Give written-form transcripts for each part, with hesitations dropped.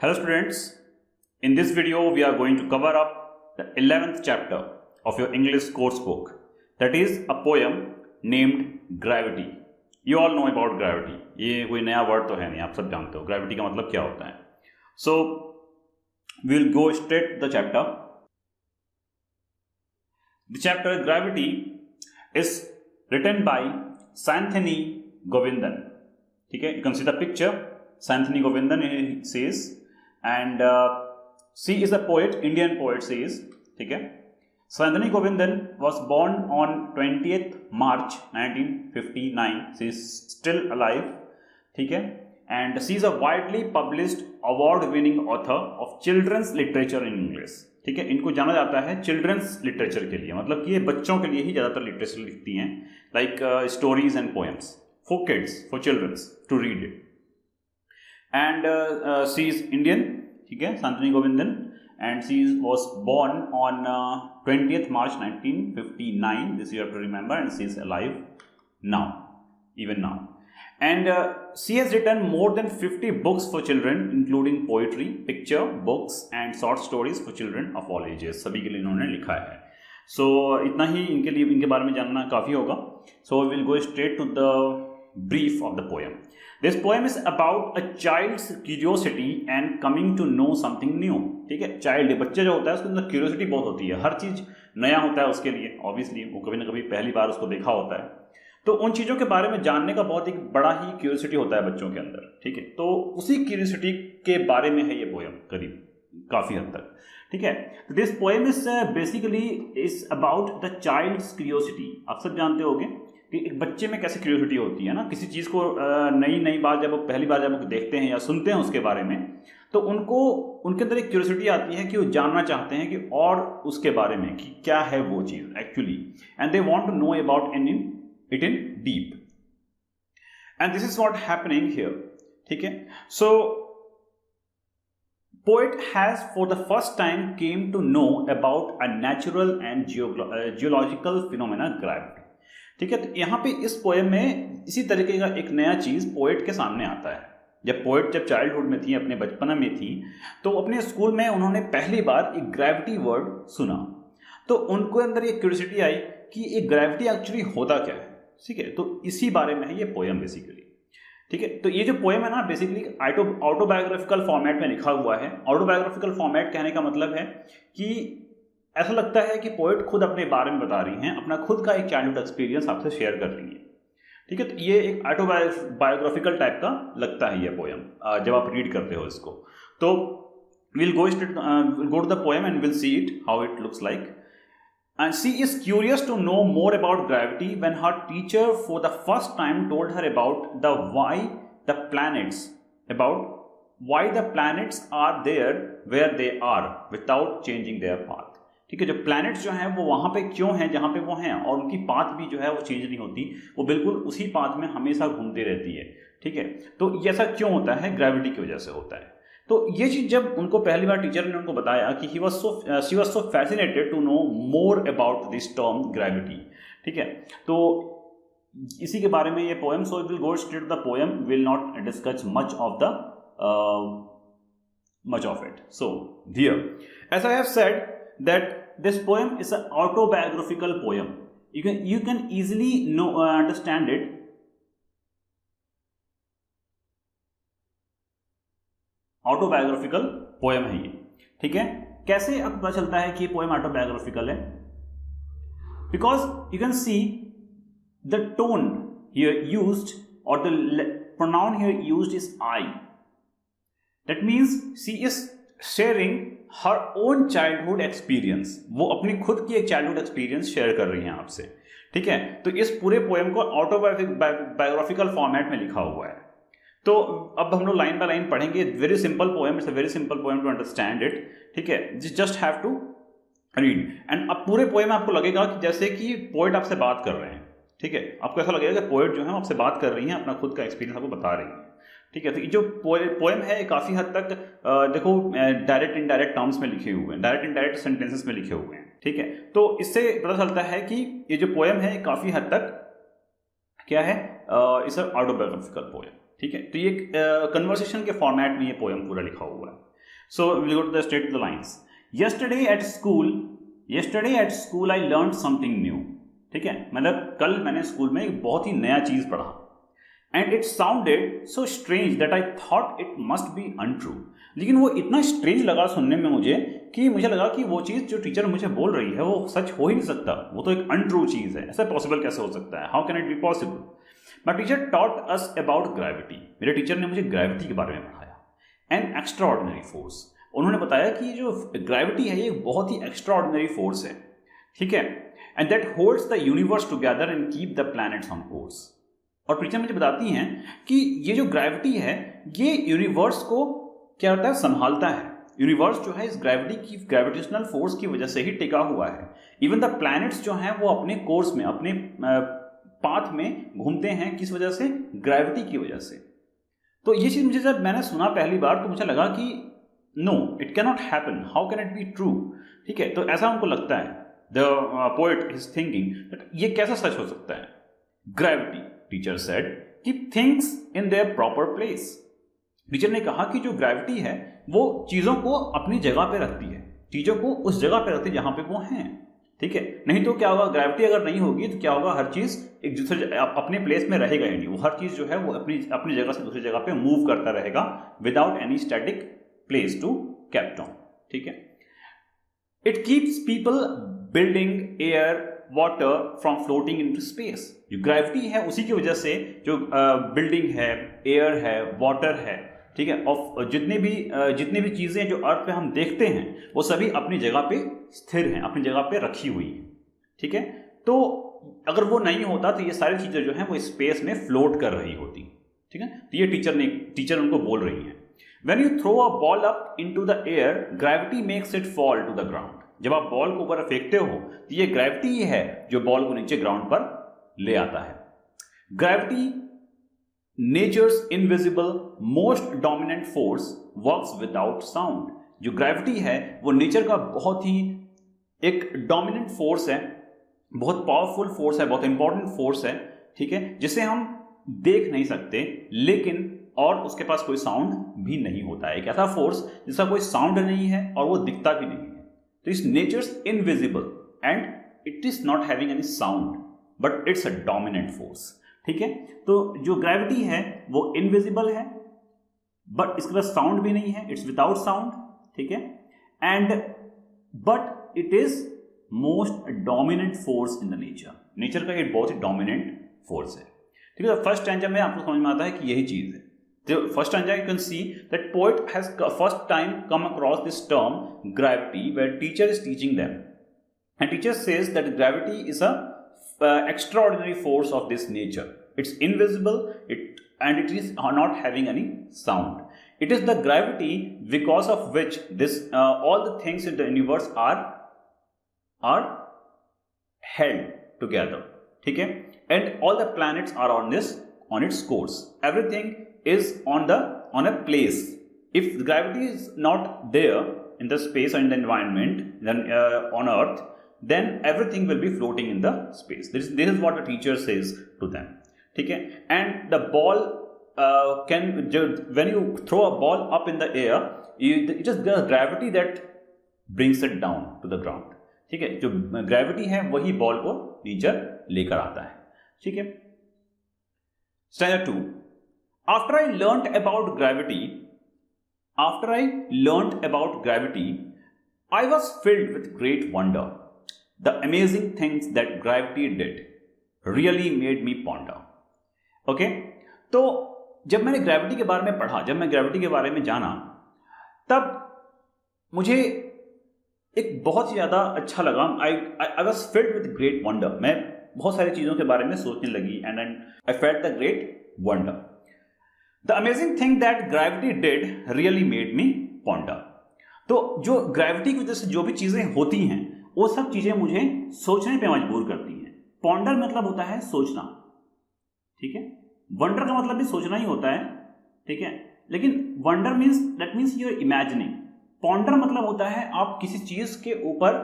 Hello students, in this video we are going to cover up the 11th chapter of your English course book, that is a poem named Gravity. You all know about gravity. ये कोई नया word तो है नहीं, आप सब जानते हो gravity का मतलब क्या होता है. So we'll go straight to the chapter. The chapter Gravity is written by Santhony Govindan. ठीक है, you can see the picture. Santhony Govindan says, and she is a poet, Indian poet she is. ठीक है. Santhony Govindan was born on 20th March 1959. She is still alive. ठीक है. And she is a widely published award-winning author of children's literature in English. ठीक है. इनको जाना जाता है चिल्ड्रंस लिटरेचर के लिए, मतलब कि ये बच्चों के लिए ही ज़्यादातर लिटरेचर लिखती हैं, like stories and poems for kids, for childrens to read it. And she is Indian, ठीक है, Santhony Govindan, and she was born on 20th March 1959. This you have to remember, and she is alive now, even now. And she has written more than 50 books for children, including poetry, picture books, and short stories for children of all ages. सभी के लिए इन्होंने लिखा है. So इतना ही इनके लिए, इनके बारे में जानना काफ़ी होगा. So we will go straight to the brief of the poem. This poem is about a child's curiosity and coming to know something new. ठीक है, चाइल्ड बच्चे जो होता है उसके अंदर क्यूरियोसिटी बहुत होती है, हर चीज़ नया होता है उसके लिए. ऑब्वियसली वो कभी ना कभी पहली बार उसको देखा होता है, तो उन चीज़ों के बारे में जानने का बहुत एक बड़ा ही क्यूरियोसिटी होता है बच्चों के अंदर. ठीक है, तो उसी क्यूरियोसिटी के बारे में है ये पोएम करीब काफ़ी हद तक. ठीक है, this poem is basically is about the child's curiosity. आप सब जानते होंगे कि एक बच्चे में कैसे क्यूरियोसिटी होती है ना, किसी चीज़ को नई बात जब वो पहली बार जब वो देखते हैं या सुनते हैं उसके बारे में, तो उनको उनके अंदर एक क्यूरियोसिटी आती है कि वो जानना चाहते हैं कि और उसके बारे में कि क्या है वो चीज़ actually, and they want to know about it in deep, and this is what happening here. ठीक है, सो poet has for the first time came to know about a natural and geological phenomena gravity. ठीक है, तो यहाँ पे इस poem में इसी तरीके का एक नया चीज़ पोएट के सामने आता है. जब पोएट जब चाइल्डहुड में थी, अपने बचपन में थी, तो अपने स्कूल में उन्होंने पहली बार एक ग्रेविटी वर्ड सुना, तो उनको अंदर एक क्यूरियोसिटी आई कि ये ग्रेविटी एक्चुअली होता क्या है. ठीक है, तो इसी बारे में है ये पोएम बेसिकली. ठीक है, तो ये जो पोएम है ना बेसिकली ऑटोबायोग्राफिकल फॉर्मेट में लिखा हुआ है. ऑटोबायोग्राफिकल फॉर्मेट कहने का मतलब है कि ऐसा लगता है कि पोएट खुद अपने बारे में बता रही हैं, अपना खुद का एक चाइल्डहुड एक्सपीरियंस आपसे शेयर कर रही हैं. ठीक है, तो ये एक ऑटोबायोग्राफिकल टाइप का लगता है ये पोएम जब आप रीड करते हो इसको. तो will go to the poem and will see it how it looks like. And she is curious to know more about gravity when her teacher for the first time told her about why the planets are there where they are without changing their path. ठीक है, जो planets जो हैं वो वहाँ पे क्यों हैं जहाँ पे वो हैं, और उनकी पाथ भी जो है वो चेंज नहीं होती, वो बिल्कुल उसी पाथ में हमेशा घूमती रहती है. ठीक है, तो ये ऐसा क्यों होता है, ग्रेविटी की वजह से होता है. तो ये चीज़ जब उनको पहली बार टीचर ने उनको बताया कि she was so fascinated to know more about this term gravity. ठीक है, तो इसी के बारे में ये poem. So will go straight the poem, will not discuss much of it. So here as I have said that this poem is an autobiographical poem. You can easily understand it. Autobiographical poem है ये. ठीक है, कैसे अब पता चलता है कि ये पोएम ऑटोबायोग्राफिकल है? Because you can see the tone here used और the pronoun here used is I. That means she is sharing her own childhood experience. वो अपनी खुद की एक चाइल्डहुड एक्सपीरियंस शेयर कर रही हैं आपसे. ठीक है, तो इस पूरे पोएम को ऑटोबायोग्राफिकल फॉर्मेट में लिखा हुआ है. तो अब हम लोग लाइन बाय लाइन पढ़ेंगे. Very simple poem, it's a very simple poem to understand it. ठीक है, just have to read. And अब पूरे पोएम में आपको लगेगा कि जैसे कि पोएट आपसे बात कर रहे हैं. ठीक है, आपको ऐसा लगेगा कि पोएट जो है आपसे बात कर रही हैं, अपना खुद का एक्सपीरियंस आपको बता रही हैं. ठीक है, तो ये जो पोएम है काफ़ी हद तक देखो डायरेक्ट इनडायरेक्ट टर्म्स में लिखे हुए हैं, डायरेक्ट इनडायरेक्ट सेंटेंसेस में लिखे हुए हैं. ठीक है, तो इससे पता चलता है कि ये जो पोएम है काफ़ी हद तक क्या है, इट्स ऑटोबायोग्राफिकल पोएम. ठीक है, तो ये कन्वर्सेशन के फॉर्मेट में ये पोएम पूरा लिखा हुआ है. So we'll go to the straight to the lines. Yesterday at school I learned something new. ठीक है, मतलब कल मैंने स्कूल में एक बहुत ही नया चीज पढ़ा. And it sounded so strange that I thought it must be untrue. लेकिन वो इतना स्ट्रेंज लगा सुनने में मुझे कि मुझे लगा कि वो चीज़ जो टीचर मुझे बोल रही है वो सच हो ही नहीं सकता, वो तो एक अनट्रू चीज़ है. ऐसा पॉसिबल कैसे हो सकता है? How can it be possible? My teacher taught us about gravity. मेरे टीचर ने मुझे ग्रेविटी के बारे में पढ़ाया. An extra ordinary force. उन्होंने बताया कि ये जो ग्रेविटी है ये बहुत ही एक्स्ट्रा ऑर्डिनरी फोर्स है. ठीक है. And that holds the universe together and keep the planets on course. और टीचर मुझे बताती हैं कि ये जो ग्रेविटी है ये यूनिवर्स को क्या होता है, संभालता है. यूनिवर्स जो है इस ग्रेविटी की, ग्रेविटेशनल फोर्स की वजह से ही टिका हुआ है. इवन द प्लैनेट्स जो हैं वो अपने कोर्स में, अपने पाथ में घूमते हैं. किस वजह से? ग्रेविटी की वजह से. तो ये चीज मुझे जब मैंने सुना पहली बार तो मुझे लगा कि no, it can not happen, how can it be true. ठीक है, तो ऐसा उनको लगता है. The poet is thinking that ये कैसा सच हो सकता है. Gravity, teacher said, keep things in their proper place. Teacher ने कहा कि जो ग्रेविटी है वो चीजों को अपनी जगह पे रखती है, चीजों को उस जगह पे रखती है जहां पे वो हैं. ठीक है, नहीं तो क्या होगा, ग्रेविटी अगर नहीं होगी तो क्या होगा, हर चीज एक दूसरे अपने प्लेस में रहेगा ही नहीं. वो हर चीज जो है वो अपनी जगह से दूसरी जगह पे मूव करता रहेगा without any static place to kept on. ठीक है. It keeps people, building, air, water from floating into space. जो ग्रेविटी है उसी की वजह से जो बिल्डिंग है, एयर है, वाटर है, ठीक है, और जितनी भी चीजें जो अर्थ पे हम देखते हैं वो सभी अपनी जगह पे स्थिर हैं, अपनी जगह पे रखी हुई है. ठीक है. तो अगर वो नहीं होता तो ये सारी चीजें जो हैं वो स्पेस में फ्लोट कर रही होती. ठीक है. तो ये टीचर उनको बोल रही है. When you throw a ball up into the air, gravity makes it fall to the ground. जब आप बॉल को ऊपर फेंकते हो तो ये ग्रेविटी ही है जो बॉल को नीचे ग्राउंड पर ले आता है. Gravity, nature's invisible most dominant force, works without sound. जो ग्रेविटी है वो नेचर का बहुत ही एक डोमिनेंट फोर्स है, बहुत पावरफुल फोर्स है, बहुत इंपॉर्टेंट फोर्स है. ठीक है, जिसे हम देख नहीं सकते लेकिन और उसके पास कोई साउंड भी नहीं होता है. एक ऐसा फोर्स जिसका कोई साउंड नहीं है और वो दिखता भी नहीं है. तो इस nature's invisible and it is not having any sound but it's a dominant force. ठीक है. तो जो ग्रेविटी है वो इनविजिबल है बट इसके पास साउंड भी नहीं है, इट्स विदाउट साउंड. ठीक है. And but it is most dominant force in the nature. Nature का ये बहुत ही डोमिनेंट फोर्स है. ठीक है. फर्स्ट स्टैंजा में आपको समझ में आता है कि यही चीज है. So first stanza you can see that poet has first time come across this term gravity where teacher is teaching them, and teacher says that gravity is a extraordinary force of this nature. It's invisible, and it is not having any sound. It is the gravity because of which this all the things in the universe are held together. ठीक है. And all the planets are on its course. Everything is on a place. If gravity is not there in the space and the environment, then on Earth, then everything will be floating in the space. This is what the teacher says to them. ठीक है. And the ball when you throw a ball up in the air, it is the gravity that brings it down to the ground. ठीक है. जो gravity है वही ball को नीचे लेकर आता है. ठीक है. Stanza 2. After I learnt about gravity, I was filled with great wonder. The amazing things that gravity did really made me ponder. Okay? तो जब मैंने ग्रेविटी के बारे में पढ़ा, जब मैं ग्रेविटी के बारे में जाना, तब मुझे एक बहुत ही ज़्यादा अच्छा लगा. I was filled with great wonder. मैं बहुत सारी चीज़ों के बारे में सोचने लगी and I felt the great wonder. The amazing thing that gravity did really made me ponder. तो जो ग्रेविटी की वजह से जो भी चीजें होती हैं वो सब चीजें मुझे सोचने पे मजबूर करती हैं. पॉन्डर मतलब होता है सोचना. ठीक है. वंडर का मतलब भी सोचना ही होता है. ठीक है. लेकिन wonder that means you are imagining. Ponder मतलब होता है आप किसी चीज के ऊपर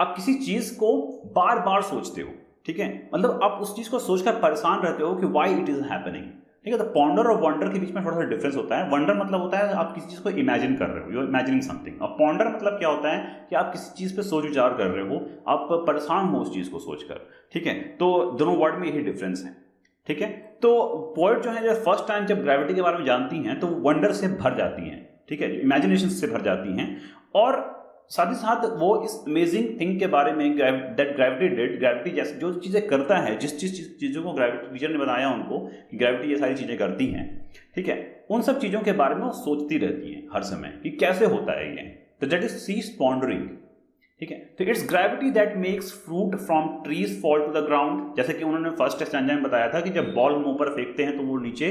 आप किसी चीज को बार बार सोचते हो. ठीक है. मतलब आप उस चीज को सोचकर परेशान रहते हो कि व्हाई इट इज हैपनिंग. ठीक है। तो पॉन्डर और वंडर के बीच में थोड़ा सा डिफरेंस होता है। वंडर मतलब होता है आप किसी चीज को इमेजिन कर रहे हो, यू आर इमेजिनिंग समथिंग। और पॉन्डर मतलब क्या होता है कि आप किसी चीज पे सोच विचार कर रहे हो, आप परेशान हो उस चीज को सोचकर, ठीक है। तो दोनों वर्ड में यही डिफरेंस है, ठीक है। तो पोएट जो है जब फर्स्ट टाइम जब ग्रेविटी के बारे में जानती हैं तो वंडर से भर जाती हैं, ठीक है, इमेजिनेशन से भर जाती हैं। और साथ ही साथ वो इस अमेजिंग थिंग के बारे में दैट ग्रेविटी डिड, ग्रेविटी जैसे जो चीज़ें करता है, जिस चीज़ों को ग्रेविटी टीचर ने बताया उनको कि ग्रेविटी ये सारी चीज़ें करती हैं, ठीक है, उन सब चीज़ों के बारे में वो सोचती रहती हैं हर समय कि कैसे होता है ये। तो that is she is pondering, ठीक है। तो it's gravity that makes fruit from trees fall to the ground. जैसे कि उन्होंने फर्स्ट स्टैंजा में बताया था कि जब बॉल हम ऊपर फेंकते हैं तो वो नीचे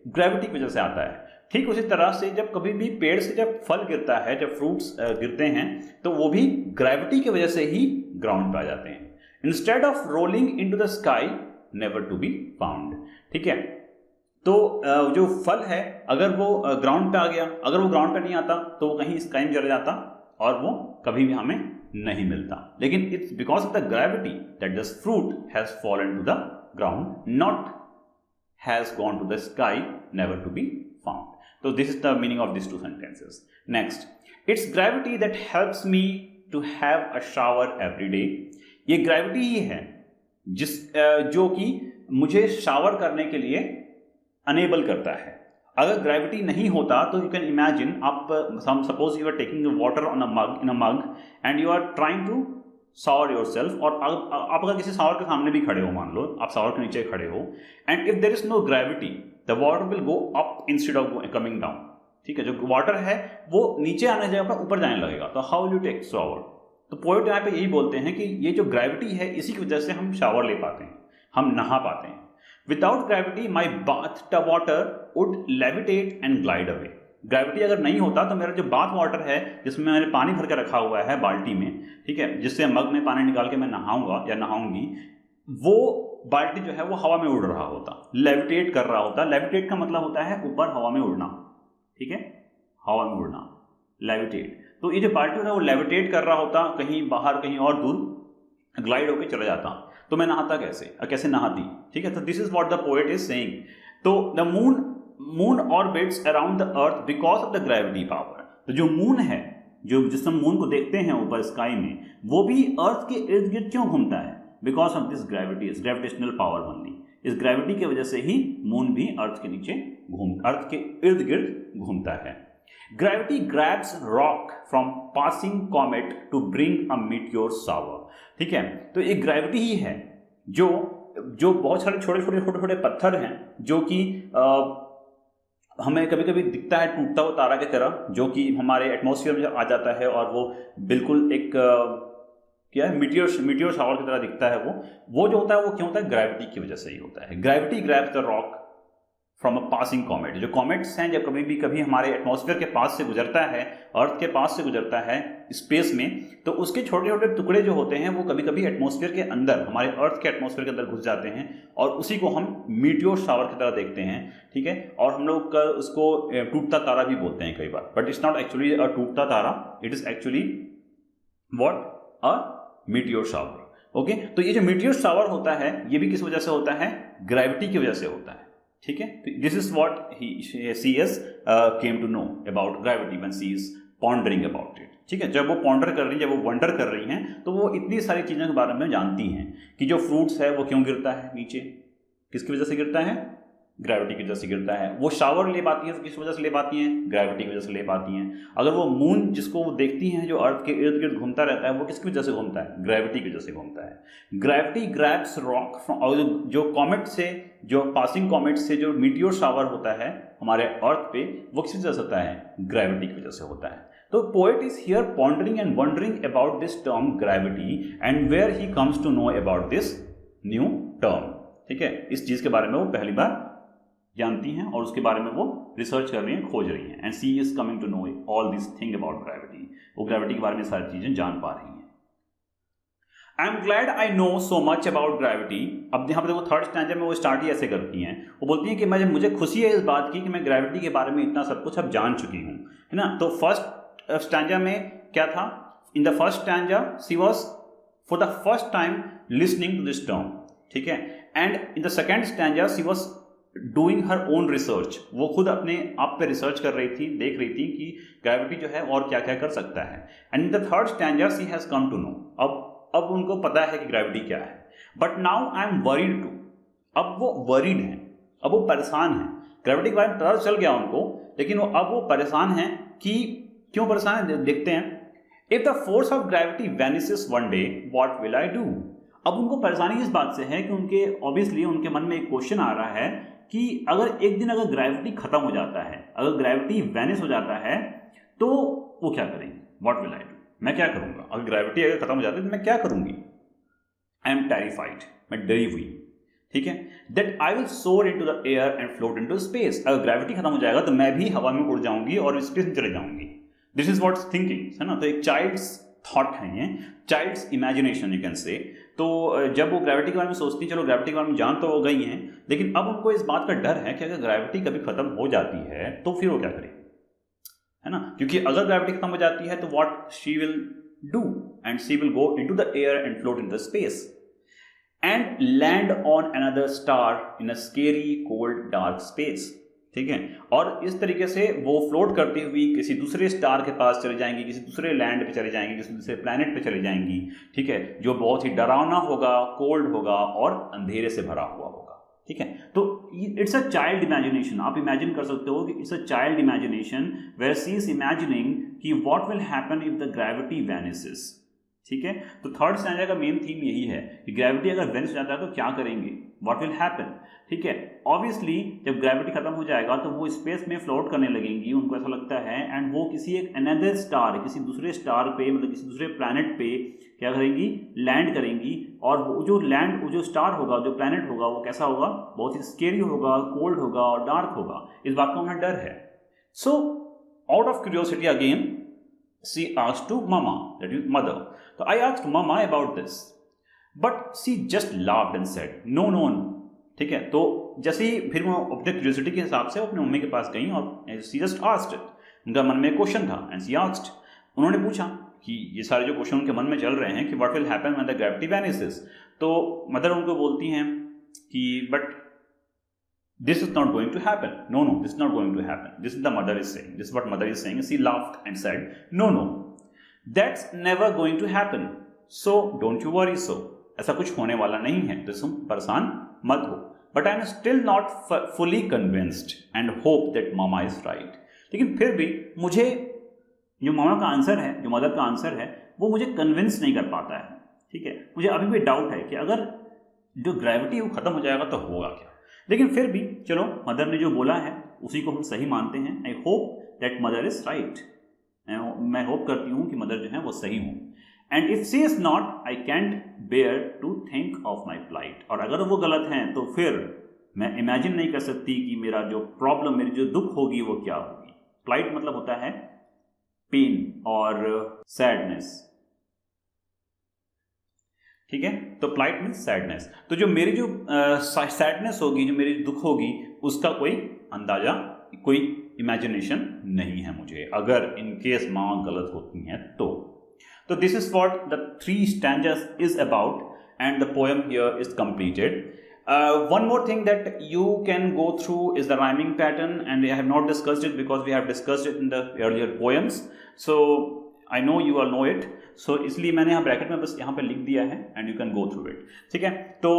ग्रेविटी की वजह से आता है। ठीक उसी तरह से जब कभी भी पेड़ से जब फल गिरता है, जब फ्रूट्स गिरते हैं, तो वो भी ग्रेविटी की वजह से ही ग्राउंड पे आ जाते हैं। Instead of rolling into the sky never to be found, ठीक है। तो जो फल है अगर वो ग्राउंड पे आ गया, अगर वो ग्राउंड पे नहीं आता तो वो कहीं स्काई में चला जाता और वो कभी भी हमें नहीं मिलता। लेकिन it's because of the gravity that this fruit has fallen to the ground, not has gone to the sky, never to be found. So this is the meaning of these two sentences. Next, it's gravity that helps me to have a shower every day. ये gravity ही है जो कि मुझे shower करने के लिए enable करता है। अगर ग्रेविटी नहीं होता तो यू कैन इमेजिन, आप suppose you are taking water on in a mug and you are trying to shower yourself, और आप अगर किसी शावर के सामने भी खड़े हो, मान लो आप शावर के नीचे खड़े हो, and if there is no gravity the water will go up instead of coming down, ठीक है। जो वाटर है वो नीचे आने की जगह पर ऊपर जाने लगेगा, तो how will you take shower. तो पोएट यहाँ पे यही बोलते हैं कि ये जो ग्रेविटी है इसी की वजह से हम शावर ले पाते हैं, हम नहा पाते हैं। Without gravity my bath water would levitate and glide away. Gravity अगर नहीं होता तो मेरा जो बाथ वाटर है जिसमें मैंने पानी भर के रखा हुआ है बाल्टी में, ठीक है, जिससे मग में पानी निकाल के मैं नहाऊंगा या नहाऊंगी, वो बाल्टी जो है वो हवा में उड़ रहा होता, लेविटेट कर रहा होता। लेविटेट का मतलब होता है ऊपर हवा में उड़ना, ठीक है, हवा में उड़ना, लेविटेट। तो ये जो बाल्टी होता है वो लेविटेट कर रहा होता, कहीं बाहर कहीं और दूर ग्लाइड होकर चला जाता। तो मैं नहाता कैसे नहाती, ठीक है। तो this is what the poet is saying. तो the moon orbits around the earth because of the gravity power. तो जो मून है, जिस हम मून को देखते हैं ऊपर स्काई में, वो भी अर्थ के इर्द गिर्द क्यों घूमता है? Because of this gravity, is gravitational power only. इस ग्रेविटी की वजह से ही मून भी अर्थ के नीचे अर्थ के इर्द गिर्द घूमता है। Gravity grabs rock from passing comet to bring a meteor shower, ठीक है। तो एक ग्रेविटी ही है जो बहुत सारे छोटे छोटे पत्थर हैं जो कि हमें कभी कभी दिखता है टूटता हुआ तारा की तरह, जो कि हमारे एटमॉस्फेयर में आ जाता है और वो बिल्कुल एक क्या है, मीटियोर शावर की तरह दिखता है। वो जो होता है वो क्यों होता है? ग्रेविटी की वजह से ही होता है। Gravity grabs the rock from a passing comet. जो कॉमेट्स हैं जब कभी हमारे एटमॉस्फेयर के पास से गुजरता है, अर्थ के पास से गुजरता है स्पेस में, तो उसके छोटे छोटे टुकड़े जो होते हैं वो कभी कभी एटमॉस्फेयर के अंदर, हमारे अर्थ के एटमॉस्फेयर के अंदर घुस जाते हैं और उसी को हम मीटियोर शावर की तरह देखते हैं, ठीक है। और हम लोग उसको टूटता तारा भी बोलते हैं कई बार, but it's not actually a टूटता तारा, it is actually what? A meteor shower. Okay, तो ये जो मीटियोर शावर होता है ये भी किस वजह से होता है? ग्रेविटी की वजह से होता है, ठीक है। This is what she's came to know about gravity when she is pondering about it, ठीक है। जब वो पॉन्डर कर रही है, जब वो वंडर कर रही हैं, तो वो इतनी सारी चीज़ों के बारे में जानती हैं कि जो फ्रूट्स है वो क्यों गिरता है नीचे, किसकी वजह से गिरता है? ग्रेविटी की वजह से गिरता है। वो शावर ले पाती है तो किस वजह से ले पाती हैं? ग्रेविटी की वजह से ले पाती हैं। अगर वो मून जिसको वो देखती हैं जो अर्थ के इर्द गिर्द घूमता रहता है, वो किसकी वजह से घूमता है? ग्रेविटी की वजह से घूमता है। ग्रेविटी ग्रैब्स रॉक फ्रॉम, और जो कॉमेट से, जो पासिंग कॉमेट से जो मीटियोर शावर होता है हमारे अर्थ पे, वो किस वजह से होता है? ग्रेविटी की वजह से होता है। तो poet is here pondering and wondering about this term gravity and where he comes to know about this new term, ठीक है। इस चीज के बारे में वो पहली बार जानती हैं और उसके बारे में वो रिसर्च कर रही हैं, खोज रही हैं। And she is coming to know all this thing about gravity. वो ग्रेविटी के बारे में सारी चीजें जान पा रही हैं। I am glad I know so much about gravity. अब यहाँ पे देखो थर्ड स्टैंजा में वो स्टार्ट ही ऐसे करती हैं, वो बोलती हैं कि मुझे खुशी है इस बात की कि मैं ग्रेविटी के बारे में इतना सब कुछ अब जान चुकी हूँ, है ना। तो फर्स्ट स्टैंजा में क्या था? In the first stanza she was for the first time listening to this term, ठीक है। And in the second stanza she was doing her own research, वो खुद अपने आप पे रिसर्च कर रही थी, देख रही थी कि ग्रेविटी जो है और क्या क्या कर सकता है. And in the third stanza she has come to know, अब उनको पता है कि ग्रेविटी क्या है. But now I am worried to, अब वो वरीड हैं, अब वो परेशान हैं. ग्रेविटी के बारे में पता चल गया उनको, लेकिन अब वो परेशान हैं कि क्यों परेशान है, देखते हैं. If the force of gravity vanishes one day what will I do. अब उनको परेशानी इस बात से है कि उनके ऑब्वियसली उनके मन में एक क्वेश्चन आ रहा है कि अगर एक दिन अगर ग्रेविटी खत्म हो जाता है, अगर ग्रेविटी वैनिस हो जाता है, तो वो क्या करेंगे. व्हाट विल आई डू, मैं क्या करूंगा. अगर ग्रेविटी अगर खत्म हो जाती है तो मैं क्या करूंगी. आई एम टेरिफाइड, मैं डरी हुई. ठीक है. दैट आई विल सोर into the air and float into space. अगर ग्रेविटी खत्म हो जाएगा तो मैं भी हवा में उड़ जाऊंगी और स्पेस में चले जाऊंगी. दिस इज व्हाट्स थिंकिंग, है ना. तो एक चाइल्ड्स थॉट है ये, child's imagination you can say. तो जब वो ग्रेविटी के बारे में सोचती हैं, चलो ग्रेविटी के बारे में जान तो हो गई हैं, लेकिन अब उनको इस बात का डर है कि अगर ग्रेविटी कभी खत्म हो जाती है तो फिर वो क्या करेगी, है ना. क्योंकि अगर ग्रेविटी खत्म हो जाती है तो what she will do, and she will go into the air and float in the space and land on another star in a scary cold dark space. ठीक है. और इस तरीके से वो फ्लोट करती हुई किसी दूसरे स्टार के पास चले जाएंगी, किसी दूसरे लैंड पे चले जाएंगी, किसी दूसरे प्लैनेट पे चले जाएंगी. ठीक है. जो बहुत ही डरावना होगा, कोल्ड होगा और अंधेरे से भरा हुआ होगा. ठीक है. तो इट्स अ चाइल्ड इमेजिनेशन. आप इमेजिन कर सकते हो कि it's a child imagination where she is imagining कि what will happen if the gravity vanishes. ठीक है. तो थर्ड स्टैंजा का मेन थीम यही है कि ग्रेविटी अगर वेनिस हो जाता है तो क्या करेंगे, व्हाट विल हैपन. ठीक है. ऑब्वियसली जब ग्रेविटी खत्म हो जाएगा तो वो स्पेस में फ्लोट करने लगेंगी, उनको ऐसा लगता है, एंड वो किसी एक अनदर स्टार, किसी दूसरे स्टार पे, मतलब किसी दूसरे प्लैनेट पे क्या करेंगी, लैंड करेंगी. और वो जो स्टार होगा, जो प्लैनेट होगा, वो कैसा होगा, बहुत ही स्केरी होगा, कोल्ड होगा और डार्क होगा. इस बात का उन्हें डर है. So out of curiosity again she asked to mama, that is mother. So I asked mama about this, but she just laughed and said no. ठीक है. तो जैसे ही फिर वो अपने क्यूरियोसिटी के हिसाब से अपने मम्मी के पास गई और she just asked it. उनका मन में क्वेश्चन था and she asked. उन्होंने पूछा कि ये सारे जो क्वेश्चन उनके मन में चल रहे हैं कि what will happen when the gravity vanishes. तो मदर उनको बोलती हैं कि but this is not going to happen. No, this is not going to happen. This is the mother is saying. This is what mother is saying. She laughed and said, no. That's never going to happen. So don't you worry so. ऐसा कुछ होने वाला नहीं है, तो तुम परेशान मत हो. But I am still not fully convinced and hope that mama is right. लेकिन फिर भी मुझे जो मामा का आंसर है, जो मदर का आंसर है, वो मुझे कन्विंस नहीं कर पाता है. ठीक है. मुझे अभी भी डाउट है कि अगर जो ग्रेविटी वो खत्म हो जाएगा तो होगा क्या. लेकिन फिर भी चलो मदर ने जो बोला है उसी को हम सही मानते हैं. I hope that mother is right. मैं होप करती हूँ कि मदर जो है वो सही हूँ. And if she is not I can't bear to think of my plight. और अगर वो गलत हैं तो फिर मैं इमेजिन नहीं कर सकती कि मेरा जो प्रॉब्लम, मेरी जो दुख होगी वो क्या होगी. प्लाइट मतलब होता है पेन और सैडनेस. ठीक है. तो प्लाइट मीन्स सैडनेस. तो जो मेरी जो सैडनेस होगी, जो मेरी दुख होगी, उसका कोई अंदाजा, कोई इमेजिनेशन नहीं है मुझे, अगर इन केस माँ गलत होती हैं तो. This is what the 3 stanzas is about and the poem here is completed. One more thing that you can go through is the rhyming pattern, and I have not discussed it because we have discussed it in the earlier poems. So I know you all know it. So इसलिए मैंने यहाँ bracket में बस यहाँ पे लिख दिया है and you can go through it. ठीक है. तो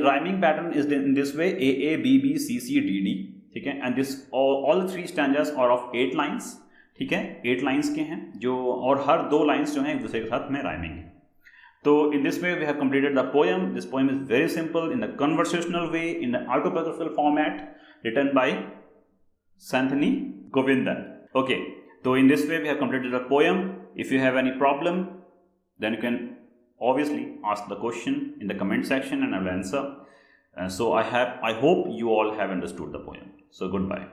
rhyming pattern is in this way: A A B B C C D D. ठीक है. And this all the 3 stanzas are of 8 lines. ठीक है. 8 lines के हैं जो, और हर 2 lines जो हैं एक दूसरे के साथ में rhyming है. So in this way we have completed the poem. This poem is very simple, in the conversational way, in the autobiographical format, written by Santhini Govindan. Okay, so in this way we have completed the poem. If you have any problem, then you can obviously ask the question in the comment section and I will answer. So I hope you all have understood the poem. So goodbye.